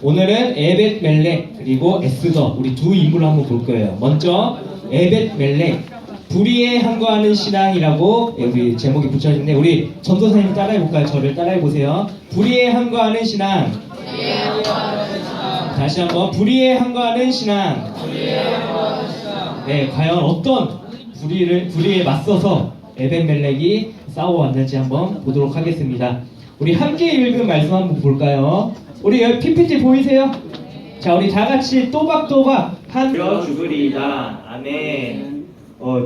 오늘은 에벳 멜렉 그리고 에스더 우리 두 인물을 한번 볼 거예요. 먼저 에벳 멜렉 불의에 항거하는 신앙이라고 여기 제목이 붙여있는데 우리 전도사님 따라해 볼까요? 저를 따라해 보세요. 불의에 항거하는 신앙. 다시 한번 불의에 항거하는 신앙. 네, 과연 어떤 불의에 맞서서 에벳 멜렉이 싸워왔는지 한번 보도록 하겠습니다. 우리 함께 읽은 말씀 한번 볼까요? 우리 여기 PPT 보이세요? 자, 우리 다 같이 또박또박 하며 죽으리이다. 아멘.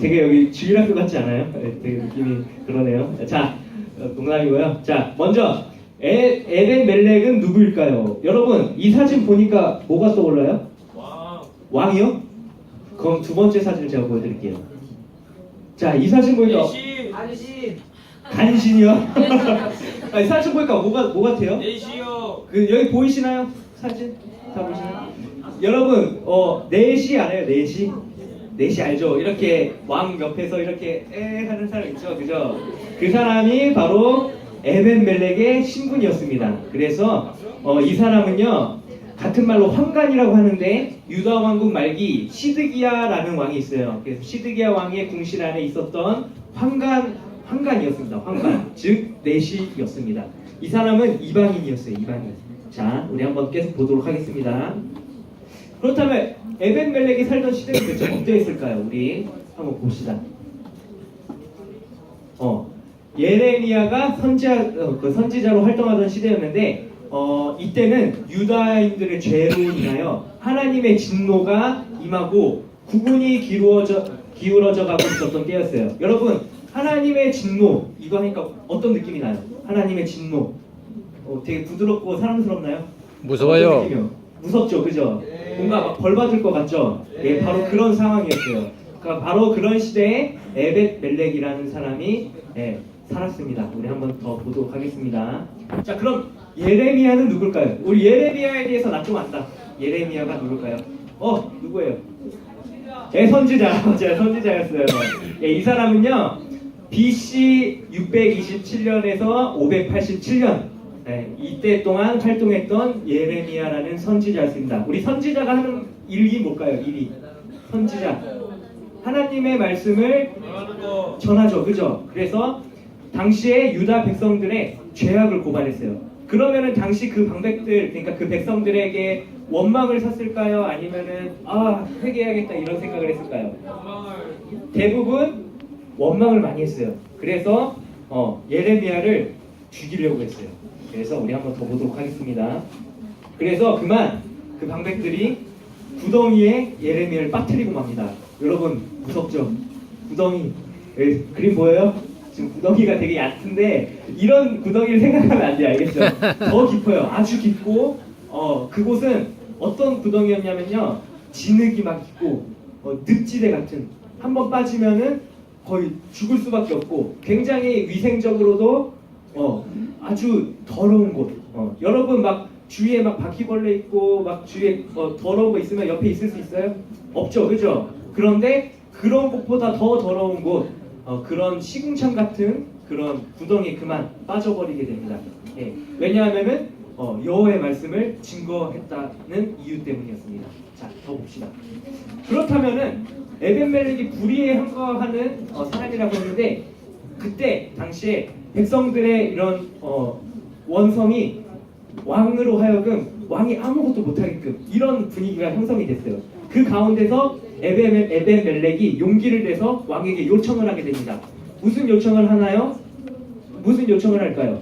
되게 여기 주일학교 같지 않아요? 되게 느낌이 그러네요. 자, 농담이고요. 자, 먼저 에벳 멜렉은 누구일까요? 여러분, 이 사진 보니까 뭐가 떠올라요? 왕이요? 그럼 두 번째 사진을 제가 보여드릴게요. 자, 이 사진 보니까 간신이요? 아니, 사진 보니까 뭐 같아요? 여기 보이시나요? 사진? 다 보시나요? 여러분, 넷이 알아요? 넷이? 넷이 알죠? 이렇게 왕 옆에서 이렇게 하는 사람 있죠? 그죠? 그 사람이 바로 에벳 멜렉의 신분이었습니다. 그래서 이 사람은요, 같은 말로 황간이라고 하는데 유다 왕국 말기 시드기야라는 왕이 있어요. 그래서 시드기야 왕의 궁실 안에 있었던 황간이었습니다. 황간, 즉 넷이었습니다. 이 사람은 이방인이었어요. 이방인. 자, 우리 한번 계속 보도록 하겠습니다. 그렇다면 에벳 멜렉이 살던 시대는 대체 어떠했을까요? 우리 한번 봅시다. 예레미야가 선지자로 활동하던 시대였는데 이때는 유다인들의 죄로 인하여 하나님의 진노가 임하고 국군이 기울어져 가고 있었던 때였어요. 여러분, 하나님의 진노 이거 하니까 어떤 느낌이 나요? 하나님의 진노 되게 부드럽고 사랑스럽나요? 무서워요. 무섭죠, 그죠? 뭔가 막 벌 받을 것 같죠? 예, 바로 그런 상황이었어요. 그러니까 바로 그런 시대에 에벳 멜렉이라는 사람이 살았습니다. 우리 한번 더 보도록 하겠습니다. 자, 그럼 예레미야는 누굴까요? 우리 예레미야에 대해서 나 좀 안다. 예레미야가 누굴까요? 누구예요? 선지자. 맞아요, 선지자였어요. 이 사람은요, BC 627년에서 587년 이때 동안 활동했던 예레미야라는 선지자였습니다. 우리 선지자가 하는 일이 뭘까요? 일이 선지자, 하나님의 말씀을 전하죠, 그죠? 그래서 당시에 유다 백성들의 죄악을 고발했어요. 그러면은 당시 그 방백들, 그러니까 그 백성들에게 원망을 샀을까요? 아니면은 회개해야겠다 이런 생각을 했을까요? 대부분 원망을 많이 했어요. 그래서 예레미야를 죽이려고 했어요. 그래서 우리 한번 더 보도록 하겠습니다. 그래서 그만 그 방백들이 구덩이에 예레미야를 빠뜨리고 맙니다. 여러분, 무섭죠? 구덩이. 그림 보여요? 지금 구덩이가 되게 얕은데 이런 구덩이를 생각하면 안 돼요. 알겠죠? 더 깊어요. 아주 깊고 그곳은 어떤 구덩이였냐면요, 진흙이 막 있고 늪지대 같은, 한번 빠지면은 거의 죽을 수밖에 없고 굉장히 위생적으로도 아주 더러운 곳. 여러분, 막 주위에 막 바퀴벌레 있고 막 주위에 더러운 거 있으면 옆에 있을 수 있어요? 없죠, 그죠? 그런데 그런 곳보다 더 더러운 곳, 그런 시궁창 같은 그런 구덩이에 그만 빠져버리게 됩니다. 왜냐하면은 여호와의 말씀을 증거했다는 이유 때문이었습니다. 자, 더 봅시다. 그렇다면은 에벳 멜렉이 불의에 항거하는 사람이라고 했는데, 그때 당시에 백성들의 이런 원성이 왕으로 하여금 왕이 아무것도 못하게끔 이런 분위기가 형성이 됐어요. 그 가운데서 에벳 멜렉이 용기를 내서 왕에게 요청을 하게 됩니다. 무슨 요청을 하나요? 무슨 요청을 할까요?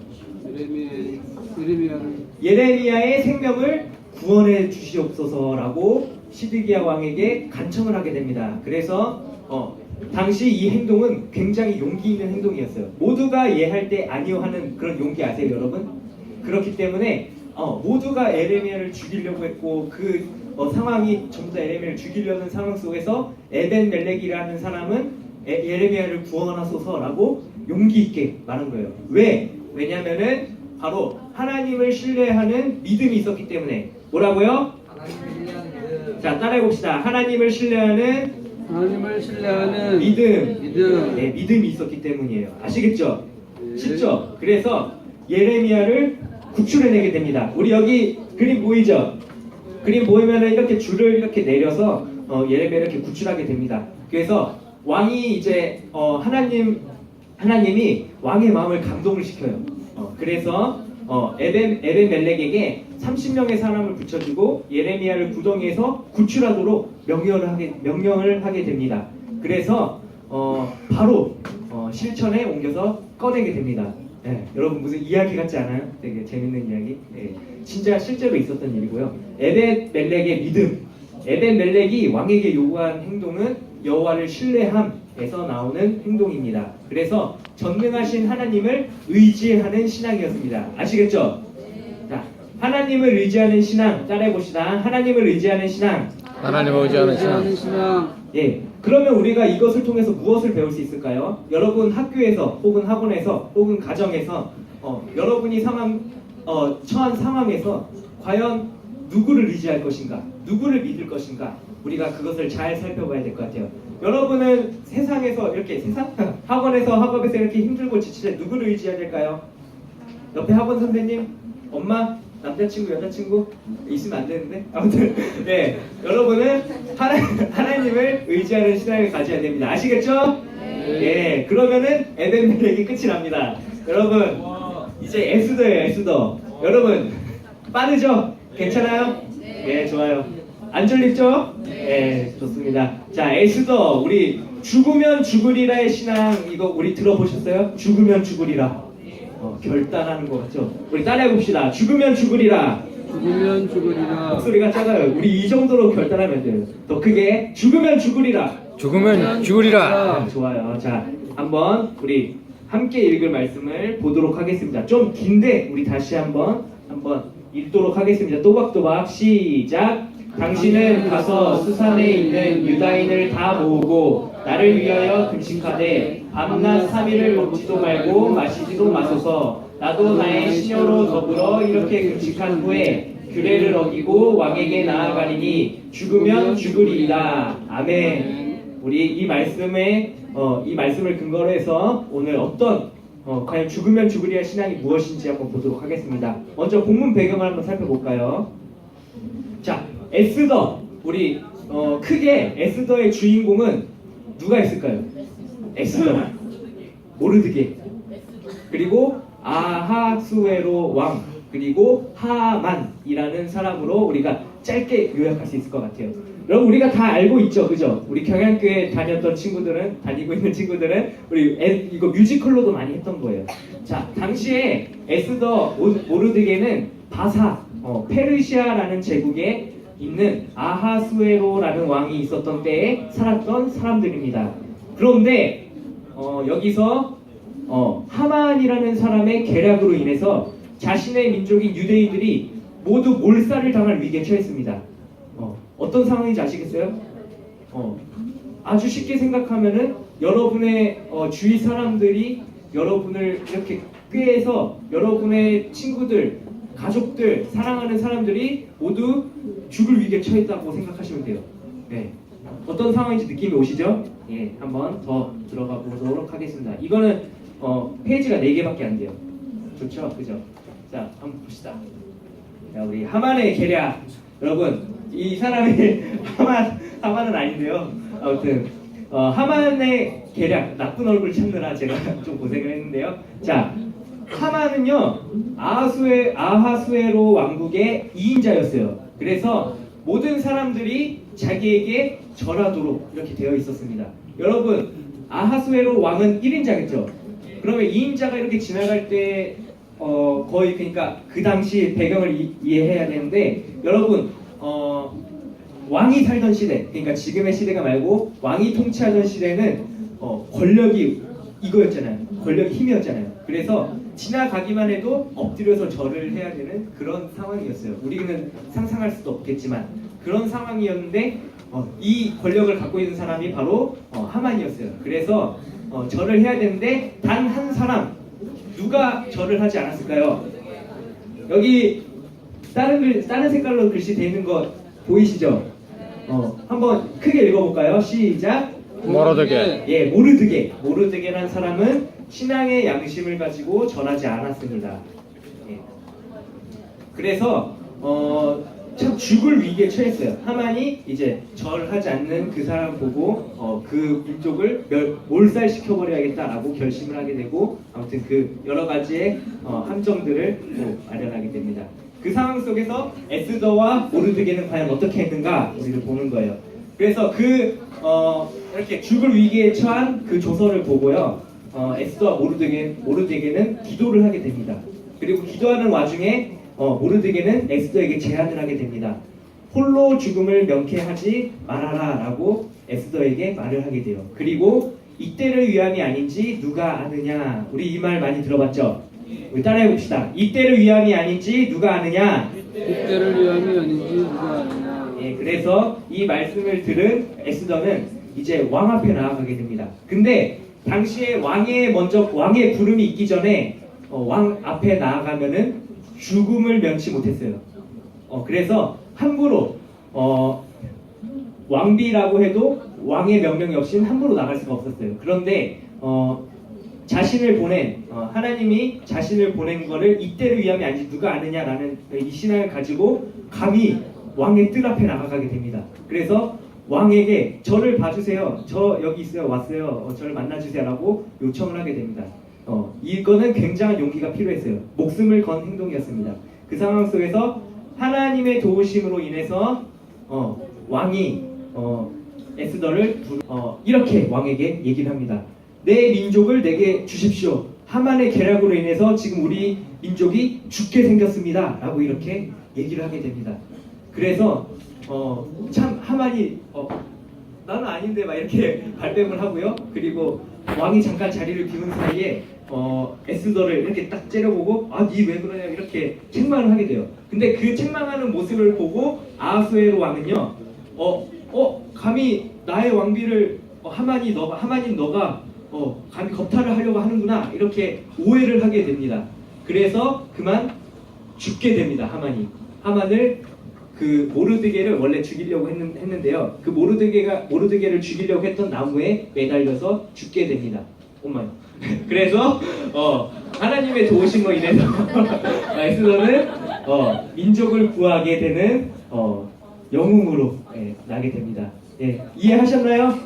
예레미야의 생명을 구원해 주시옵소서라고 시드기야 왕에게 간청을 하게 됩니다. 그래서 당시 이 행동은 굉장히 용기 있는 행동이었어요. 모두가 이해할 때 아니요 하는 그런 용기 아세요, 여러분? 그렇기 때문에 모두가 예레미야를 죽이려고 했고 그 상황이 전부 다 예레미야를 죽이려는 상황 속에서 에벳 멜렉이라는 사람은 예레미야를 구원하소서라고 용기 있게 말한 거예요. 왜? 왜냐면은 바로 하나님을 신뢰하는 믿음이 있었기 때문에. 뭐라고요? 자, 따라해봅시다. 하나님을 신뢰하는 믿음. 네, 믿음이 있었기 때문이에요. 아시겠죠? 쉽죠? 그래서 예레미야를 구출해내게 됩니다. 우리 여기 그림 보이죠? 그림 보이면은 이렇게 줄을 이렇게 내려서 예레미야 이렇게 구출하게 됩니다. 그래서 왕이 이제 하나님이 왕의 마음을 감동을 시켜요. 그래서 에벤멜렉에게 30명의 사람을 붙여주고 예레미야를 구덩이에서 구출하도록 명령을 하게 됩니다. 그래서 바로 실천에 옮겨서 꺼내게 됩니다. 네, 여러분 무슨 이야기 같지 않아요? 되게 재밌는 이야기. 네, 진짜 실제로 있었던 일이고요. 에벤멜렉의 믿음. 에벤멜렉이 왕에게 요구한 행동은 여호와를 신뢰함에서 나오는 행동입니다. 그래서 전능하신 하나님을 의지하는 신앙이었습니다. 아시겠죠? 자, 하나님을 의지하는 신앙 따라해 봅시다. 하나님을 의지하는 신앙. 하나님을 의지하는 신앙. 예. 그러면 우리가 이것을 통해서 무엇을 배울 수 있을까요? 여러분 학교에서 혹은 학원에서 혹은 가정에서 여러분이 처한 상황에서 과연 누구를 의지할 것인가? 누구를 믿을 것인가? 우리가 그것을 잘 살펴봐야 될 것 같아요. 여러분은 세상에서 이렇게 학원에서 학업에서 이렇게 힘들고 지칠 때 누구를 의지해야 될까요? 옆에 학원 선생님? 엄마? 남자친구, 여자친구? 있으면 안 되는데? 아무튼 네, 여러분은 하나님을 의지하는 신앙을 가져야 됩니다. 아시겠죠? 네. 예, 그러면은 에벤멜렉이 끝이 납니다. 여러분 이제 에스더예요. 에스더. 여러분 빠르죠? 괜찮아요? 네, 좋아요. 안 졸립죠? 네, 좋습니다. 자, 에스더, 우리 죽으면 죽으리라의 신앙 이거 우리 들어보셨어요? 죽으면 죽으리라. 결단하는 것 같죠? 우리 따라해봅시다. 죽으면 죽으리라. 죽으면 죽으리라. 목소리가 작아요. 우리 이 정도로 결단하면 돼요. 더 크게. 죽으면 죽으리라. 죽으면 죽으리라. 네, 좋아요. 자, 한번 우리 함께 읽을 말씀을 보도록 하겠습니다. 좀 긴데 우리 다시 한번 읽도록 하겠습니다. 또박또박 시작. 당신은 가서 수산에 있는 유다인을 다 모으고 나를 위하여 금식하되 밤낮 3일을 먹지도 말고 마시지도 마소서. 나도 나의 시녀로 더불어 이렇게 금식한 후에 규례를 어기고 왕에게 나아가리니 죽으면 죽으리이다. 아멘. 우리 이 말씀을 근거로 해서 오늘 과연 죽으면 죽으리라 신앙이 무엇인지 한번 보도록 하겠습니다. 먼저 본문 배경을 한번 살펴볼까요? 자, 에스더. 우리 크게 에스더의 주인공은 누가 있을까요? 에스더, 모르드게, 그리고 아하수에로 왕, 그리고 하만이라는 사람으로 우리가 짧게 요약할 수 있을 것 같아요. 여러분 우리가 다 알고 있죠, 그죠? 우리 경양교회 다니고 있는 친구들은 우리 이거 뮤지컬로도 많이 했던 거예요. 자, 당시에 에스더 모르드게는 페르시아라는 제국에 있는 아하수에로라는 왕이 있었던 때에 살았던 사람들입니다. 그런데 여기서 하만이라는 사람의 계략으로 인해서 자신의 민족인 유대인들이 모두 몰살을 당할 위기에 처했습니다. 어떤 상황인지 아시겠어요? 아주 쉽게 생각하면은 여러분의 주위 사람들이 여러분을 이렇게 꾀해서 여러분의 친구들, 가족들, 사랑하는 사람들이 모두 죽을 위기에 처했다고 생각하시면 돼요. 네. 어떤 상황인지 느낌이 오시죠? 예, 한번 더 들어가 보도록 하겠습니다. 이거는 페이지가 4개밖에 안 돼요. 좋죠? 그죠? 자, 한번 봅시다. 자, 우리 하만의 계략. 여러분, 이 사람이 하만은 아닌데요. 아무튼 하만의 계략, 나쁜 얼굴 찾느라 제가 좀 고생을 했는데요. 자, 하만은요 아하수에로 왕국의 2인자였어요. 그래서 모든 사람들이 자기에게 절하도록 이렇게 되어 있었습니다. 여러분, 아하수에로 왕은 1인자겠죠? 그러면 2인자가 이렇게 지나갈 때 거의 그러니까 그 당시 배경을 이해해야 되는데, 여러분 왕이 살던 시대, 그러니까 지금의 시대가 말고 왕이 통치하던 시대는 권력이 이거였잖아요. 권력이 힘이었잖아요. 그래서 지나가기만 해도 엎드려서 절을 해야 되는 그런 상황이었어요. 우리는 상상할 수도 없겠지만 그런 상황이었는데 이 권력을 갖고 있는 사람이 바로 하만이었어요. 그래서 절을 해야 되는데 단 한 사람, 누가 절을 하지 않았을까요? 여기 다른 색깔로 글씨 되어 있는 거 보이시죠? 한번 크게 읽어볼까요? 시작. 모르드게. 예, 모르드게라는 사람은 신앙의 양심을 가지고 절하지 않았습니다. 예. 그래서 참 죽을 위기에 처했어요. 하만이 이제 절하지 않는 그 사람 보고 그 민족을 몰살시켜버려야겠다라고 결심을 하게 되고, 아무튼 그 여러 가지의 함정들을 또 마련하게 됩니다. 그 상황 속에서 에스더와 모르드게는 과연 어떻게 했는가 우리를 보는 거예요. 그래서 이렇게 죽을 위기에 처한 그 조서를 보고요, 에스더와 모르드게는 기도를 하게 됩니다. 그리고 기도하는 와중에 모르드게는 에스더에게 제안을 하게 됩니다. 홀로 죽음을 명쾌하지 말아라 라고 에스더에게 말을 하게 돼요. 그리고 이때를 위함이 아닌지 누가 아느냐. 우리 이 말 많이 들어봤죠? 우리 따라해 봅시다. 이때를 위함이 아닌지 누가 아느냐. 이때를 위함이 아닌지 누가 아느냐. 예, 그래서 이 말씀을 들은 에스더는 이제 왕 앞에 나아가게 됩니다. 근데 당시에 왕의 부름이 있기 전에 왕 앞에 나아가면은 죽음을 면치 못했어요. 그래서 함부로 왕비라고 해도 왕의 명령이 없이는 함부로 나갈 수가 없었어요. 그런데 자신을 보낸 하나님이 자신을 보낸 거를 이때를 위함이 아닌지 누가 아느냐라는 이 신앙을 가지고 감히 왕의 뜰 앞에 나가게 됩니다. 그래서 왕에게 저를 봐주세요. 저 여기 있어요. 왔어요. 저를 만나주세요라고 요청을 하게 됩니다. 이거는 굉장한 용기가 필요했어요. 목숨을 건 행동이었습니다. 그 상황 속에서 하나님의 도우심으로 인해서 왕이 에스더를 이렇게 왕에게 얘기를 합니다. 내 민족을 내게 주십시오. 하만의 계략으로 인해서 지금 우리 민족이 죽게 생겼습니다. 라고 이렇게 얘기를 하게 됩니다. 그래서 참 하만이 나는 아닌데 막 이렇게 발뺌을 하고요. 그리고 왕이 잠깐 자리를 비운 사이에 에스더를 이렇게 딱 째려보고 니 왜 그러냐 이렇게 책망을 하게 돼요. 근데 그 책망하는 모습을 보고 아하수에로 왕은요, 감히 나의 왕비를 하만인 너가 감히 겁탈을 하려고 하는구나 이렇게 오해를 하게 됩니다. 그래서 그만 죽게 됩니다. 하만을 그 모르드게를 원래 죽이려고 했는데요. 그 모르드게를 죽이려고 했던 나무에 매달려서 죽게 됩니다. 엄마요. 그래서 하나님의 도우심으로 인해서 에스더는 민족을 구하게 되는 영웅으로 나게 됩니다. 예, 이해하셨나요?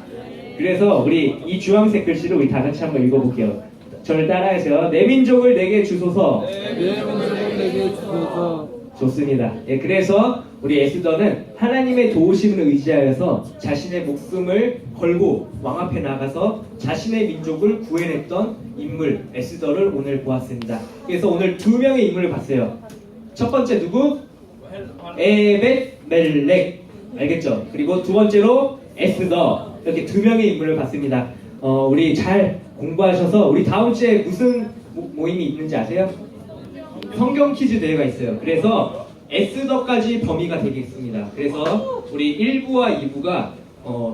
그래서 우리 이 주황색 글씨를 우리 다 같이 한번 읽어볼게요. 저를 따라하세요. 내 민족을 내게 주소서. 내 민족을 내게 주소서. 좋습니다. 예, 그래서 우리 에스더는 하나님의 도우심을 의지하여서 자신의 목숨을 걸고 왕 앞에 나가서 자신의 민족을 구해냈던 인물 에스더를 오늘 보았습니다. 그래서 오늘 두 명의 인물을 봤어요. 첫 번째 누구? 에벳멜렉, 알겠죠? 그리고 두 번째로 에스더, 이렇게 두 명의 인물을 봤습니다. 우리 잘 공부하셔서 우리 다음 주에 무슨 모임이 있는지 아세요? 성경 퀴즈 대회가 있어요. 그래서 에스더까지 범위가 되겠습니다. 그래서 우리 1부와 2부가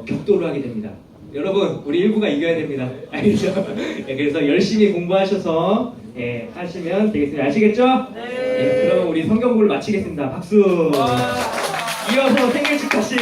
격돌을 하게 됩니다. 여러분, 우리 1부가 이겨야 됩니다. 알겠죠? 네, 그래서 열심히 공부하셔서 하시면 되겠습니다. 아시겠죠? 네. 그럼 우리 성경 공부를 마치겠습니다. 박수! 이어서 생일 축하식!